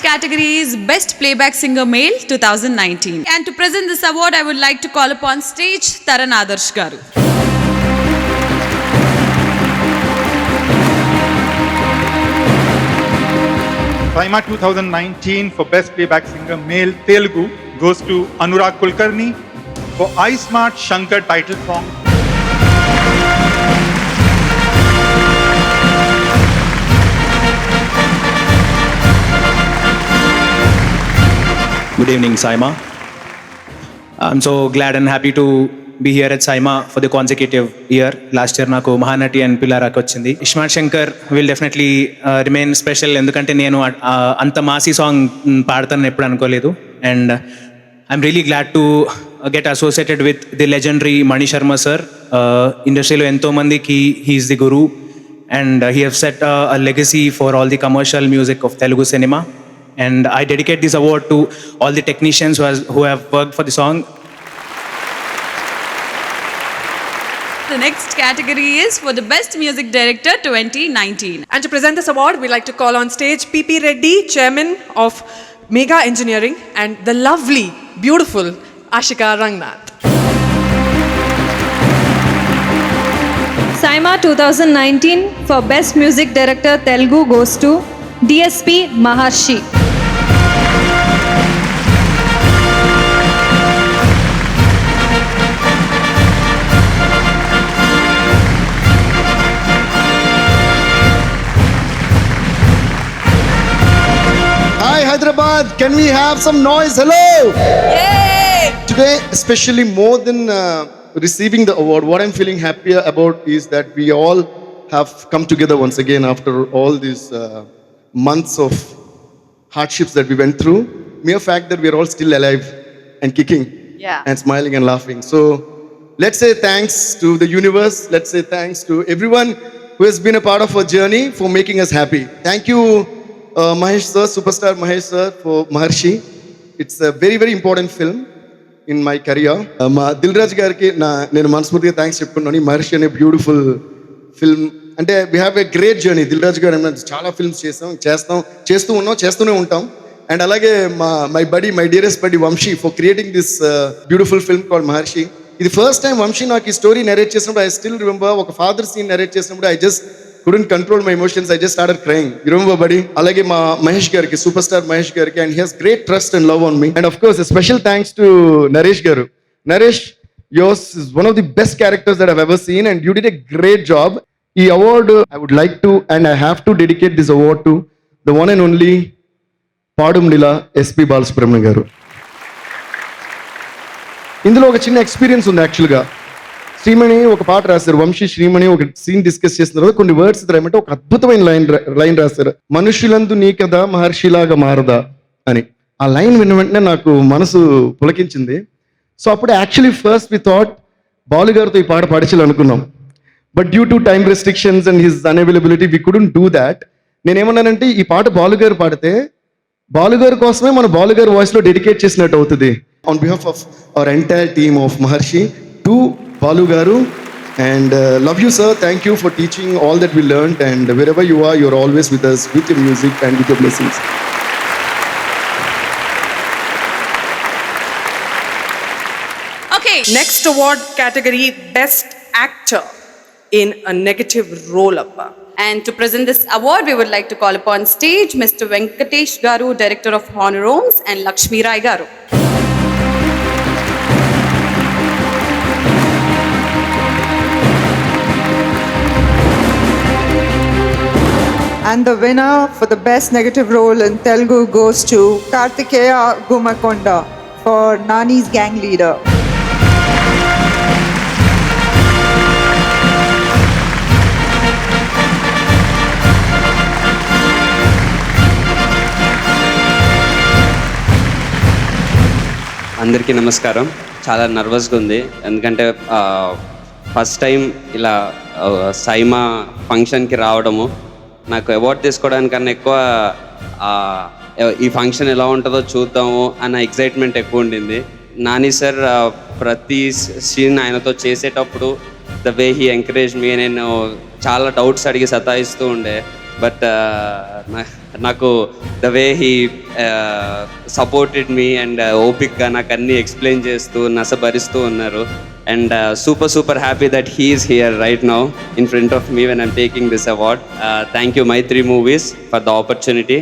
category is Best Playback Singer Male 2019. And to present this award, I would like to call upon stage Taran Adarsh Garu. Saima 2019 for Best Playback Singer Male Telugu goes to Anurag Kulkarni for I Smart Shankar title song. Good evening, Saima. I'm so glad and happy to be here at Saima for the consecutive year. Last year నాకు Mahanati and పిల్లారాకి వచ్చింది. ISmart Shankar will definitely remain special, ఎందుకంటే నేను అంత massy song పాడతానని ఎప్పుడు అనుకోలేదు. And I'm really glad to get associated with the legendary Mani Sharma sir. ఇండస్ట్రీలో ఎంతో మందికి he's the guru and he have set a legacy for all the commercial music of Telugu cinema. And I dedicate this award to all the technicians who have worked for the song. The next category is for the Best Music Director 2019. And to present this award, we'd like to call on stage P.P. Reddy, Chairman of Mega Engineering, and the lovely, beautiful Ashika Rangnath. Saima 2019 for Best Music Director Telugu goes to DSP Maharshi. Hi Hyderabad, can we have some noise? Hello! Yay! Today, especially more than receiving the award, what I'm feeling happier about is that we all have come together once again after all these months of hardships that we went through. Mere fact that we are all still alive and kicking and smiling and laughing. So let's say thanks to the universe. Let's say thanks to everyone who has been a part of our journey for making us happy. Thank you, Mahesh sir, superstar Mahesh sir, for Maharshi. It's a very, very important film in my career. మా దిల్ రాజు గారికి నేను మనస్ఫూర్తిగా thanks చెప్పుకున్నాను. మహర్షి అనే beautiful film అంటే we have a great journey. Dil Raju garu చాలా films చేస్తూనే ఉంటాం. అండ్ అలాగే my dearest buddy Vamshi for creating this beautiful film called Maharshi. ఇది ఫస్ట్ టైం వంశీ నాకు ఈ స్టోరీ నెరేట్ చేసినప్పుడు ఐ స్టిల్ రిమెంబర్ ఒక ఫాదర్ సీన్ నెరేట్ చేసినప్పుడు I just couldn't control my emotions. I just started crying. You remember, buddy? Alage ma Mahesh gariki, superstar Mahesh gariki, and he has great trust and love on me. And of course, a special thanks to Naresh garu. Naresh, yours is one of the best characters that I've ever seen, and you did a great job. Ee award I would like to, and I have to dedicate this award to the one and only Padum Nila SP Balasubramanian garu. ఇందులో ఒక చిన్న experience ఉంది యాక్చువల్గా. శ్రీమణి ఒక పాట రాశారు, వంశీ శ్రీమణి ఒక scene discuss చేసిన తర్వాత కొన్ని వర్డ్స్ ఏమంటే ఒక అద్భుతమైన లైన్ రాశారు, మనుషులందు నీ కదా మహర్షిలాగా మారదా అని. ఆ లైన్ విన్న వెంటనే నాకు మనసు పులకించింది. సో అప్పుడు actually first we thought Balu గారితో ఈ పాట పాడించాలనుకున్నాం. But due to time restrictions and his unavailability we couldn't do that. నేనేమన్నానంటే ఈ పాట బాలు గారు పాడితే బాలు గారి కోసమే మన బాలు గారి వాయిస్లో డెడికేట్ చేసినట్టు అవుతుంది. On behalf of our entire team of Maharshi to Balu Garu, and love you sir, thank you for teaching all that we learned, and wherever you are, you're always with us with your music and with your blessings. Okay. Next award category, Best Actor in a Negative Role. And to present this award, we would like to call upon stage Mr. Venkatesh Garu, Director of Honor Homes, and Lakshmi Rai Garu. And the winner for the best negative role in Telugu goes to Kartikeya Gumakonda for Nani's Gang Leader. అందరికీ నమస్కారం. చాలా నర్వస్గా ఉంది, ఎందుకంటే first time ఇలా సైమా ఫంక్షన్కి రావడము, నాకు award తీసుకోవడానికన్నా ఎక్కువ ఈ ఫంక్షన్ ఎలా ఉంటుందో చూద్దాము అన్న ఎక్సైట్మెంట్ ఎక్కువ ఉండింది. నాని సార్ ప్రతి సీన్ ఆయనతో చేసేటప్పుడు ద వే హీ ఎంకరేజ్ మీ, నేను చాలా డౌట్స్ అడిగి సతాయిస్తూ ఉండే. బట్ నాకు the way he supported me and ఓపిక్గా నాకు అన్నీ ఎక్స్ప్లెయిన్ చేస్తూ నసభరిస్తూ ఉన్నారు. And super happy that he is here right now in front of me when I'm taking this award. Thank you Maitri Movies for the opportunity.